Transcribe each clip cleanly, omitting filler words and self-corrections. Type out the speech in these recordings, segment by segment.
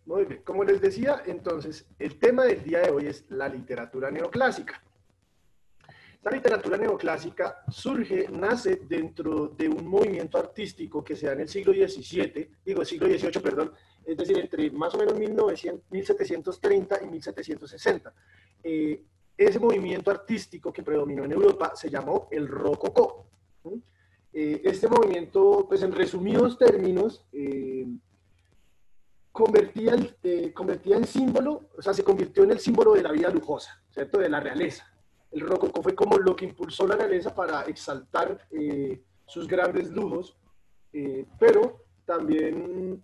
Muy bien, como les decía, entonces, el tema del día de hoy es la literatura neoclásica. La literatura neoclásica surge, nace dentro de un movimiento artístico que se da en el siglo XVII, digo siglo XVIII, perdón, es decir, entre más o menos 1730 y 1760. Ese movimiento artístico que predominó en Europa se llamó el Rococó. Este movimiento, pues en resumidos términos, convertía en símbolo, o sea, se convirtió en el símbolo de la vida lujosa, ¿cierto? De la realeza. El rococó fue como lo que impulsó la realeza para exaltar sus grandes lujos, pero también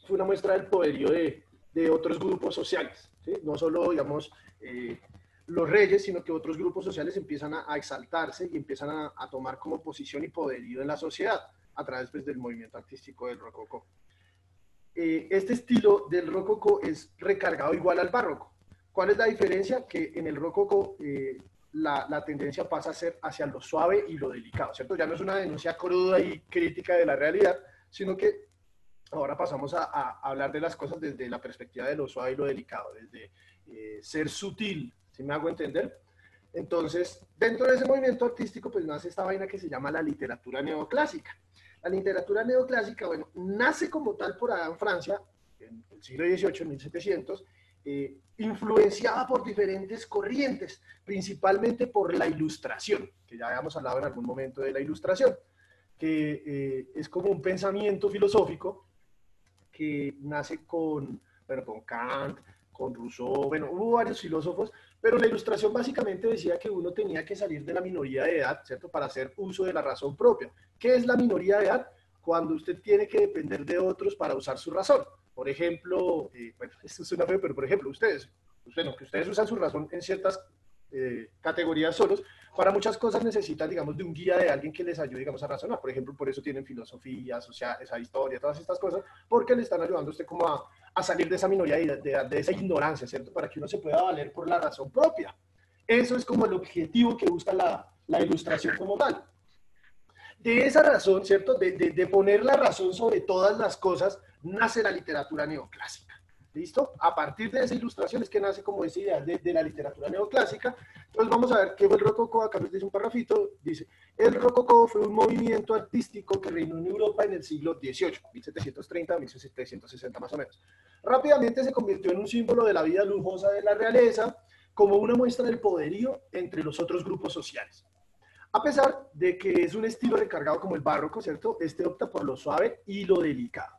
fue una muestra del poderío de otros grupos sociales, ¿sí? No solo, digamos, los reyes, sino que otros grupos sociales empiezan a exaltarse y empiezan a tomar como posición y poderío en la sociedad a través pues, del movimiento artístico del rococó. Este estilo del rococó es recargado igual al barroco. ¿Cuál es la diferencia? Que en el rococó la tendencia pasa a ser hacia lo suave y lo delicado, ¿cierto? Ya no es una denuncia cruda y crítica de la realidad, sino que ahora pasamos a hablar de las cosas desde la perspectiva de lo suave y lo delicado, desde ser sutil, ¿sí me hago entender? Entonces, dentro de ese movimiento artístico, pues nace esta vaina que se llama la literatura neoclásica. La literatura neoclásica, bueno, nace como tal por allá en Francia, en el siglo XVIII, en 1700, influenciada por diferentes corrientes, principalmente por la ilustración, que ya habíamos hablado en algún momento de la ilustración, que es como un pensamiento filosófico que nace bueno, con Kant, con Rousseau, bueno, hubo varios filósofos, pero la ilustración básicamente decía que uno tenía que salir de la minoría de edad, ¿cierto? Para hacer uso de la razón propia. ¿Qué es la minoría de edad? Cuando usted tiene que depender de otros para usar su razón. Por ejemplo, bueno, esto suena feo, pero por ejemplo, bueno, que ustedes usan su razón en ciertas categorías solos, para muchas cosas necesitan, digamos, de un guía de alguien que les ayude, digamos, a razonar. Por ejemplo, por eso tienen filosofía, sociales, historia, todas estas cosas, porque le están ayudando a usted como a salir de esa minoría de esa ignorancia, ¿cierto? Para que uno se pueda valer por la razón propia. Eso es como el objetivo que busca la ilustración como tal. De esa razón, ¿cierto? De poner la razón sobre todas las cosas, nace la literatura neoclásica. ¿Listo? A partir de esa ilustración es que nace como esa idea de la literatura neoclásica. Entonces vamos a ver qué fue el rococó. Acá nos dice un parrafito. Dice, el rococó fue un movimiento artístico que reinó en Europa en el siglo XVIII, 1730, 1760 más o menos. Rápidamente se convirtió en un símbolo de la vida lujosa de la realeza, como una muestra del poderío entre los otros grupos sociales. A pesar de que es un estilo recargado como el barroco, ¿cierto? Este opta por lo suave y lo delicado.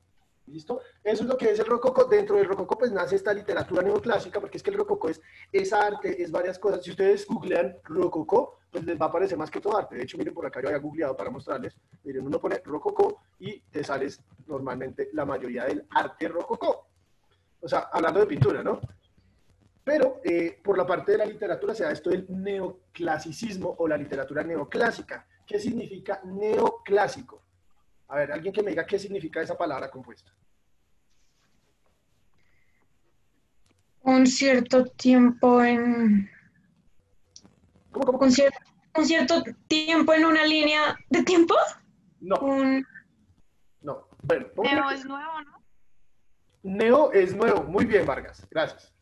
¿Listo? Eso es lo que es el rococó. Dentro del rococó pues nace esta literatura neoclásica, porque es que el rococó es arte, es varias cosas. Si ustedes googlean rococó, pues les va a aparecer más que todo arte. De hecho, miren por acá, yo había googleado para mostrarles. Miren, uno pone rococó y te sales normalmente la mayoría del arte rococó. O sea, hablando de pintura, ¿no? Pero por la parte de la literatura se da esto del neoclasicismo o la literatura neoclásica. ¿Qué significa neoclásico? A ver, alguien que me diga qué significa esa palabra compuesta. Un cierto tiempo en, ¿Cómo, cómo, un, cómo? cier- un cierto tiempo en una línea de tiempo. No, Un, no. Bueno, póngale Neo es nuevo, ¿no? neo es nuevo. Muy bien, Vargas. Gracias. eso.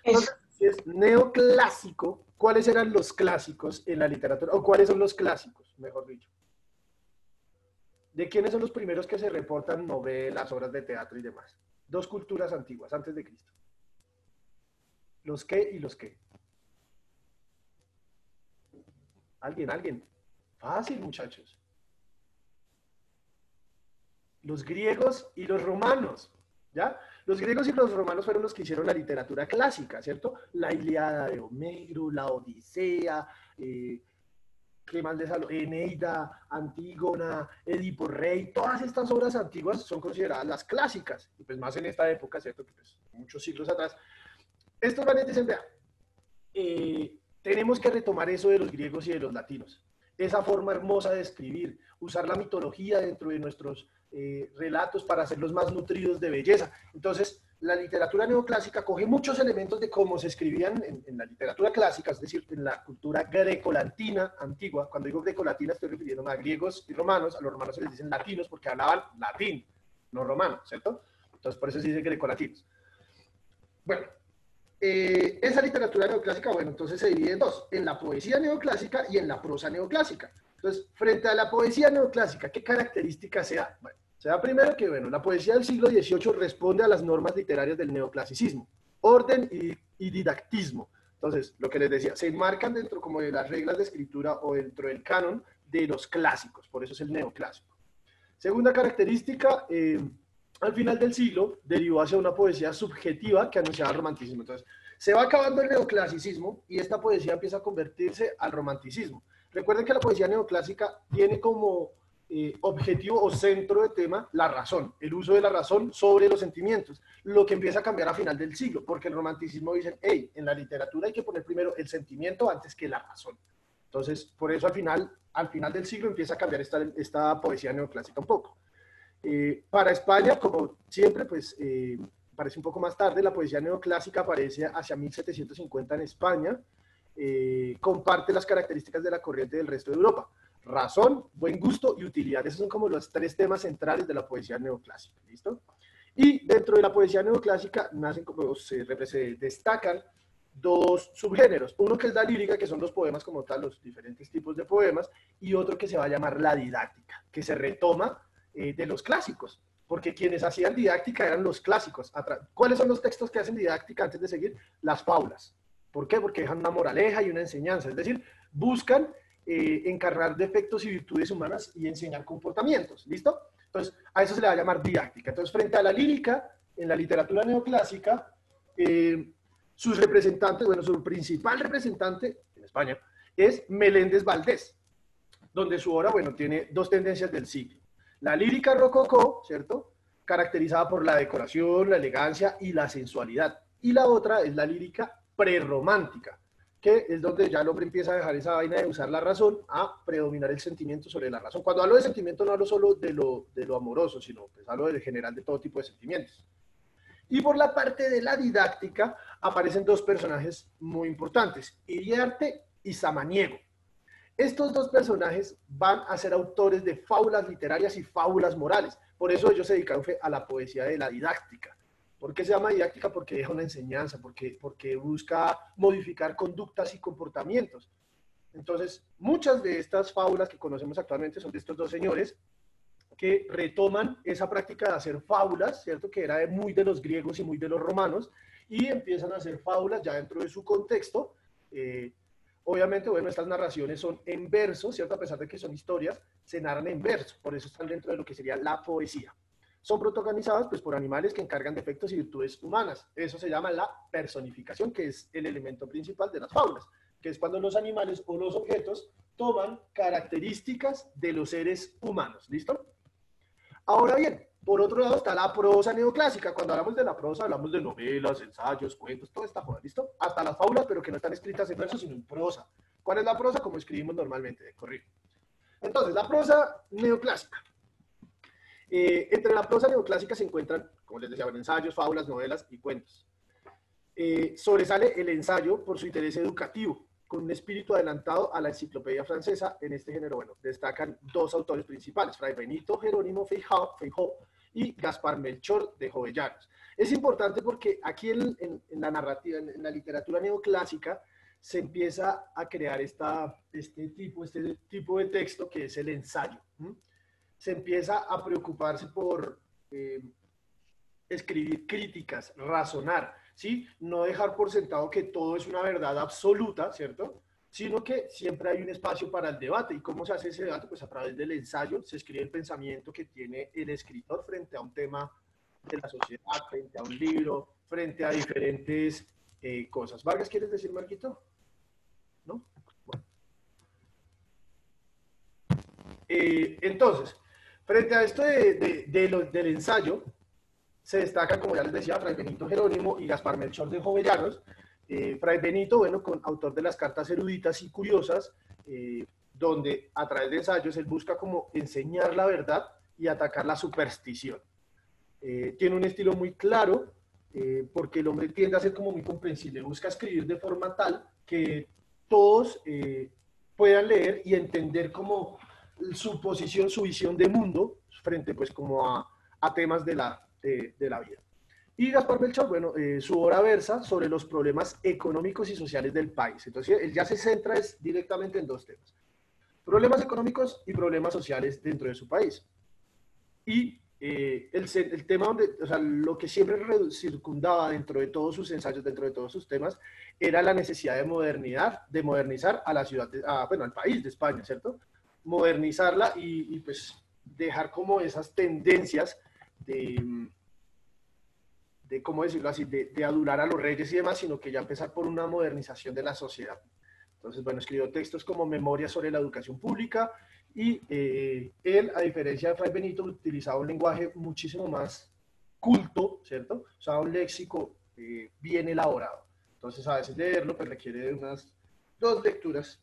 Entonces, si es neoclásico, ¿cuáles eran los clásicos en la literatura? ¿O cuáles son los clásicos, mejor dicho? ¿De quiénes son los primeros que se reportan novelas, obras de teatro y demás? Dos culturas antiguas, antes de Cristo. ¿Los qué y los qué? Alguien. Fácil, muchachos. Los griegos y los romanos, ¿ya? Los griegos y los romanos fueron los que hicieron la literatura clásica, ¿cierto? La Ilíada de Homero, la Odisea, ¿qué más de Salomón? Eneida, Antígona, Edipo Rey, todas estas obras antiguas son consideradas las clásicas, y pues más en esta época, ¿cierto? Que pues muchos siglos atrás. Estos van a decir, vean, tenemos que retomar eso de los griegos y de los latinos, esa forma hermosa de escribir, usar la mitología dentro de nuestros relatos para hacerlos más nutridos de belleza. Entonces, la literatura neoclásica coge muchos elementos de cómo se escribían en la literatura clásica, es decir, en la cultura grecolatina antigua. Cuando digo grecolatina estoy refiriéndome a griegos y romanos. A los romanos se les dicen latinos porque hablaban latín, no romano, ¿cierto? Entonces, por eso se dice grecolatinos. Bueno, esa literatura neoclásica, bueno, entonces se divide en dos, en la poesía neoclásica y en la prosa neoclásica. Entonces, frente a la poesía neoclásica, ¿qué características se da? Bueno, se da primero que, bueno, la poesía del siglo XVIII responde a las normas literarias del neoclasicismo, orden y didactismo. Entonces, lo que les decía, se enmarcan dentro como de las reglas de escritura o dentro del canon de los clásicos, por eso es el neoclásico. Segunda característica, al final del siglo derivó hacia una poesía subjetiva que anunciaba el romanticismo. Entonces, se va acabando el neoclasicismo y esta poesía empieza a convertirse al romanticismo. Recuerden que la poesía neoclásica tiene como objetivo o centro de tema la razón, el uso de la razón sobre los sentimientos, lo que empieza a cambiar a final del siglo, porque el romanticismo dice, hey, en la literatura hay que poner primero el sentimiento antes que la razón. Entonces, por eso al final del siglo empieza a cambiar esta poesía neoclásica un poco. Para España, como siempre, pues parece un poco más tarde, la poesía neoclásica aparece hacia 1750 en España, comparte las características de la corriente del resto de Europa. Razón, buen gusto y utilidad. Esos son como los tres temas centrales de la poesía neoclásica. ¿Listo? Y dentro de la poesía neoclásica nacen como se destacan dos subgéneros. Uno que es la lírica, que son los poemas como tal, los diferentes tipos de poemas, y otro que se va a llamar la didáctica, que se retoma de los clásicos, porque quienes hacían didáctica eran los clásicos. ¿Cuáles son los textos que hacen didáctica antes de seguir? Las fábulas. ¿Por qué? Porque dejan una moraleja y una enseñanza, es decir, buscan encarnar defectos y virtudes humanas y enseñar comportamientos, ¿listo? Entonces, a eso se le va a llamar didáctica. Entonces, frente a la lírica, en la literatura neoclásica, sus representantes, bueno, su principal representante en España es Meléndez Valdés, donde su obra, bueno, tiene dos tendencias del siglo. La lírica rococó, ¿cierto? Caracterizada por la decoración, la elegancia y la sensualidad. Y la otra es la lírica prerromántica, que es donde ya el hombre empieza a dejar esa vaina de usar la razón a predominar el sentimiento sobre la razón. Cuando hablo de sentimiento no hablo solo de lo amoroso, sino pues hablo de general de todo tipo de sentimientos. Y por la parte de la didáctica aparecen dos personajes muy importantes, Iriarte y Samaniego. Estos dos personajes van a ser autores de fábulas literarias y fábulas morales. Por eso ellos se dedicaron a la poesía de la didáctica. ¿Por qué se llama didáctica? Porque deja una enseñanza, porque busca modificar conductas y comportamientos. Entonces, muchas de estas fábulas que conocemos actualmente son de estos dos señores que retoman esa práctica de hacer fábulas, ¿cierto? Que era muy de los griegos y muy de los romanos, y empiezan a hacer fábulas ya dentro de su contexto. Obviamente, bueno, estas narraciones son en verso, ¿cierto? A pesar de que son historias, se narran en verso, por eso están dentro de lo que sería la poesía. Son protagonizadas pues, por animales que encargan defectos y virtudes humanas. Eso se llama la personificación, que es el elemento principal de las fábulas, que es cuando los animales o los objetos toman características de los seres humanos. ¿Listo? Ahora bien, por otro lado está la prosa neoclásica. Cuando hablamos de la prosa, hablamos de novelas, ensayos, cuentos, toda esta joda, ¿listo? Hasta las fábulas, pero que no están escritas en verso, sino en prosa. ¿Cuál es la prosa? Como escribimos normalmente, de corrido. Entonces, la prosa neoclásica. Entre la prosa neoclásica se encuentran, como les decía, ensayos, fábulas, novelas y cuentos. Sobresale el ensayo por su interés educativo, con un espíritu adelantado a la enciclopedia francesa. En este género, bueno, destacan dos autores principales, Fray Benito Jerónimo Feijó y Gaspar Melchor de Jovellanos. Es importante porque aquí en la narrativa, en la literatura neoclásica, se empieza a crear este tipo de texto que es el ensayo. Se empieza a preocuparse por escribir críticas, razonar, ¿sí? No dejar por sentado que todo es una verdad absoluta, ¿cierto? Sino que siempre hay un espacio para el debate. ¿Y cómo se hace ese debate? Pues a través del ensayo se escribe el pensamiento que tiene el escritor frente a un tema de la sociedad, frente a un libro, frente a diferentes cosas. Vargas, ¿quieres decir, Marquito? ¿No? Bueno. Entonces, frente a esto del ensayo, se destacan, como ya les decía, Fray Benito Jerónimo y Gaspar Melchor de Jovellanos. Fray Benito, bueno, autor de las cartas eruditas y curiosas, donde a través de ensayos él busca como enseñar la verdad y atacar la superstición. Tiene un estilo muy claro, porque el hombre tiende a ser como muy comprensible, busca escribir de forma tal que todos puedan leer y entender como su posición, su visión de mundo, frente pues como a temas de la vida. Y Gaspar Melchor, bueno, su obra versa sobre los problemas económicos y sociales del país. Entonces, él ya se centra directamente en dos temas: problemas económicos y problemas sociales dentro de su país. Y el tema donde, o sea, lo que siempre circundaba dentro de todos sus ensayos, dentro de todos sus temas, era la necesidad de modernizar a la ciudad, bueno, al país de España, ¿cierto? Modernizarla y pues dejar como esas tendencias de ¿cómo decirlo así?, de adular a los reyes y demás, sino que ya empezar por una modernización de la sociedad. Entonces, bueno, escribió textos como Memorias sobre la educación pública y él, a diferencia de Fray Benito, utilizaba un lenguaje muchísimo más culto, ¿cierto? O sea, un léxico bien elaborado. Entonces, a veces leerlo pues requiere de unas dos lecturas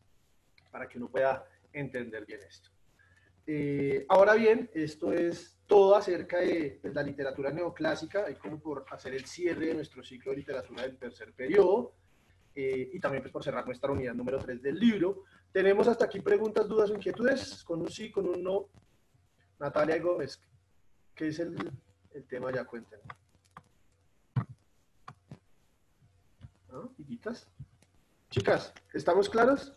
para que uno pueda entender bien esto. Ahora bien, esto es todo acerca de pues, la literatura neoclásica, y como por hacer el cierre de nuestro ciclo de literatura del tercer periodo, y también pues, por cerrar nuestra unidad número 3 del libro. Tenemos hasta aquí preguntas, dudas o inquietudes, con un sí, con un no. Natalia Gómez, ¿qué es el tema? Ya cuéntenme. ¿No? ¿Higuitas? Chicas, ¿estamos claros?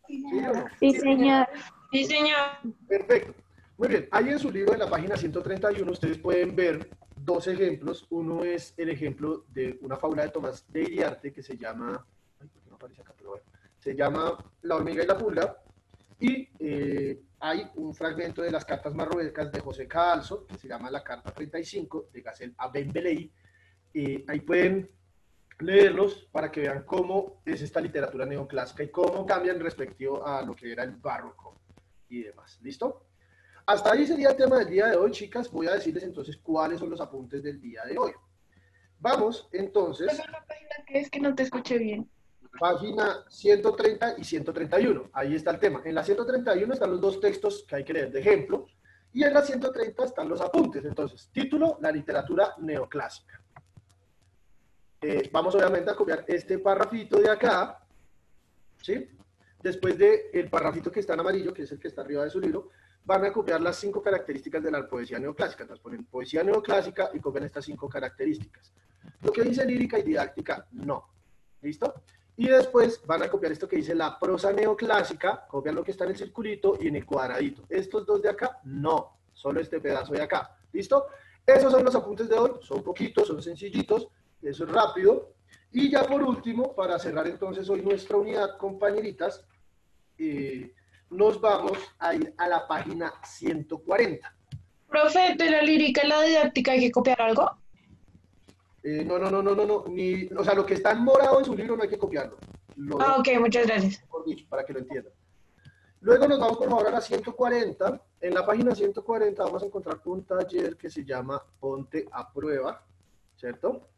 ¿Sí, o no? Sí, señor. Sí, señor. Perfecto. Muy bien, ahí en su libro, en la página 131, ustedes pueden ver dos ejemplos. Uno es el ejemplo de una fábula de Tomás de Iriarte que se llama, ay, ¿por qué no aparece acá? Pero bueno, se llama La hormiga y la pulga, y hay un fragmento de las cartas marruecas de José Calzo, que se llama la carta 35 de Gacel a Ben Belei. Ahí pueden leerlos para que vean cómo es esta literatura neoclásica y cómo cambian respecto a lo que era el barroco y demás. ¿Listo? Hasta ahí sería el tema del día de hoy, chicas. Voy a decirles entonces cuáles son los apuntes del día de hoy. Vamos, entonces. La página que es que no te escuché bien. Página 130 y 131. Ahí está el tema. En la 131 están los dos textos que hay que leer de ejemplo, y en la 130 están los apuntes. Entonces, título: la literatura neoclásica. Vamos obviamente a copiar este parrafito de acá, ¿sí? Después del parrafito que está en amarillo, que es el que está arriba de su libro, van a copiar las 5 características de la poesía neoclásica. Entonces ponen poesía neoclásica y copian estas 5 características. Lo que dice lírica y didáctica, no. ¿Listo? Y después van a copiar esto que dice la prosa neoclásica, copian lo que está en el circulito y en el cuadradito. Estos dos de acá, no. Solo este pedazo de acá. ¿Listo? Esos son los apuntes de hoy. Son poquitos, son sencillitos. Eso es rápido. Y ya por último, para cerrar entonces hoy nuestra unidad, compañeritas, nos vamos a ir a la página 140. Profe, de la lírica y la didáctica, ¿hay que copiar algo? No. O sea, lo que está en morado en su libro no hay que copiarlo. Ok, muchas gracias. Por dicho, para que lo entiendan. Luego nos vamos por favor a la 140. En la página 140 vamos a encontrar un taller que se llama Ponte a Prueba, ¿cierto?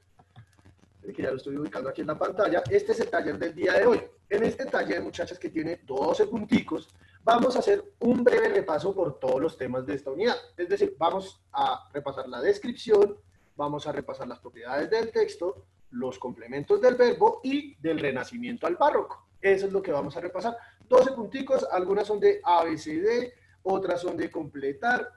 Que ya lo estoy ubicando aquí en la pantalla. Este es el taller del día de hoy. En este taller, muchachas, que tiene 12 punticos, vamos a hacer un breve repaso por todos los temas de esta unidad. Es decir, vamos a repasar la descripción, vamos a repasar las propiedades del texto, los complementos del verbo y del Renacimiento al Barroco. Eso es lo que vamos a repasar. 12 punticos, algunas son de ABCD, otras son de completar,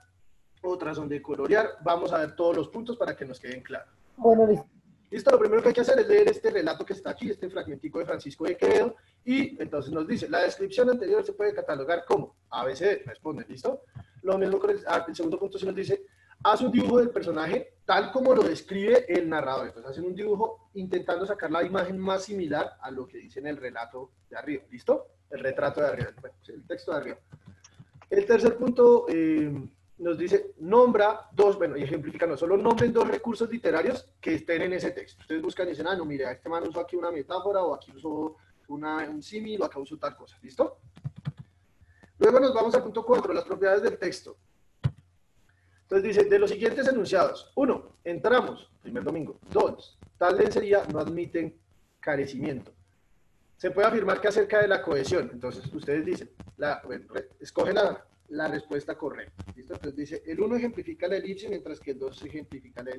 otras son de colorear. Vamos a ver todos los puntos para que nos queden claros. Bueno, listo. Listo, lo primero que hay que hacer es leer este relato que está aquí, este fragmentico de Francisco de Quevedo, y entonces nos dice: la descripción anterior se puede catalogar como ABCD, responde, ¿listo? Lo mismo con el segundo punto, se nos dice: haz un dibujo del personaje tal como lo describe el narrador. Entonces hacen un dibujo intentando sacar la imagen más similar a lo que dice en el relato de arriba, ¿listo? El retrato de arriba, bueno, el texto de arriba. El tercer punto nos dice: nombra dos, bueno, y ejemplifica, no solo nombren dos recursos literarios que estén en ese texto. Ustedes buscan y dicen: ah, no, mire, este man usó aquí una metáfora, o aquí usó un símil, o acá usó tal cosa, ¿listo? Luego nos vamos al punto 4, las propiedades del texto. Entonces dice: de los siguientes enunciados: 1, entramos, primer domingo. 2, tal lencería no admiten carecimiento. Se puede afirmar que acerca de la cohesión. Entonces ustedes dicen, bueno, escoge la respuesta correcta. ¿Listo? Entonces dice: el 1 ejemplifica la elipsis, mientras que el 2 ejemplifica la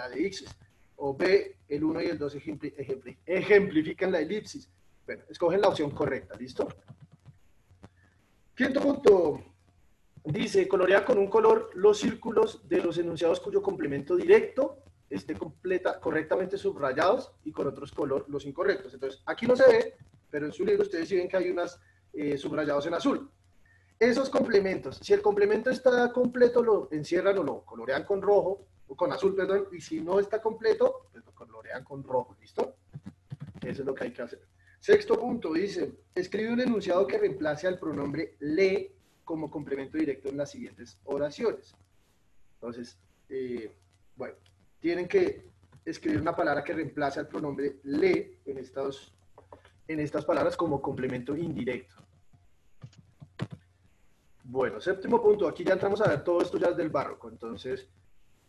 de ixis. O B, el 1 y el 2 ejemplifican la elipsis. Bueno, escogen la opción correcta. ¿Listo? Quinto punto. Dice: colorea con un color los círculos de los enunciados cuyo complemento directo esté correctamente subrayados y con otros color los incorrectos. Entonces, aquí no se ve, pero en su libro ustedes sí ven que hay unas subrayados en azul. Esos complementos, si el complemento está completo, lo encierran o lo colorean con rojo, o con azul, perdón, y si no está completo, pues lo colorean con rojo, ¿listo? Eso es lo que hay que hacer. Sexto punto, dice, escribe un enunciado que reemplace al pronombre le como complemento directo en las siguientes oraciones. Entonces, bueno, tienen que escribir una palabra que reemplace al pronombre le en estas palabras como complemento indirecto. Bueno, séptimo punto, aquí ya entramos a ver todo esto ya es del barroco. Entonces,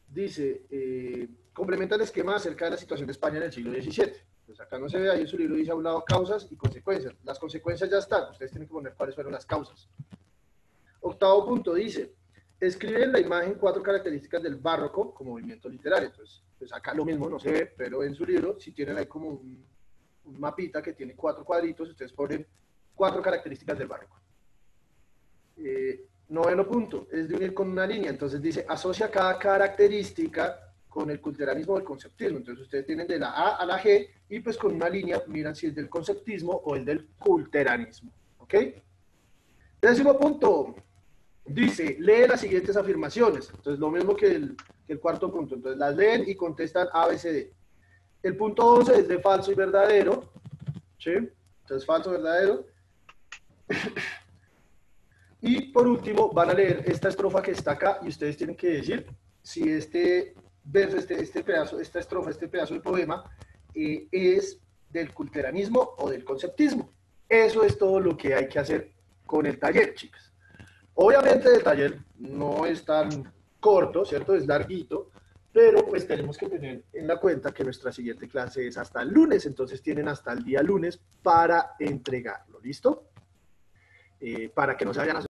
dice, complementa el esquema acerca de la situación de España en el siglo XVII. Pues acá no se ve, ahí en su libro dice a un lado causas y consecuencias. Las consecuencias ya están, ustedes tienen que poner cuáles fueron las causas. Octavo punto dice, escribe en la imagen 4 características del barroco como movimiento literario. Entonces, pues acá lo mismo no se ve, pero en su libro si tienen ahí como un mapita que tiene 4 cuadritos, ustedes ponen 4 características del barroco. Noveno punto, es de unir con una línea. Entonces dice, asocia cada característica con el culteranismo o el conceptismo. Entonces ustedes tienen de la A a la G y pues con una línea miran si es del conceptismo o el del culteranismo. ¿Ok? Décimo punto, dice, lee las siguientes afirmaciones. Entonces lo mismo que el cuarto punto. Entonces las leen y contestan A, B, C, D. El punto 11 es de falso y verdadero. ¿Sí? Entonces falso, verdadero. Y por último van a leer esta estrofa que está acá y ustedes tienen que decir si este verso, este pedazo, esta estrofa, este pedazo del poema es del culteranismo o del conceptismo. Eso es todo lo que hay que hacer con el taller, chicas. Obviamente el taller no es tan corto, ¿cierto? Es larguito, pero pues tenemos que tener en la cuenta que nuestra siguiente clase es hasta el lunes, entonces tienen hasta el día lunes para entregarlo, ¿listo? Para que no se vayan a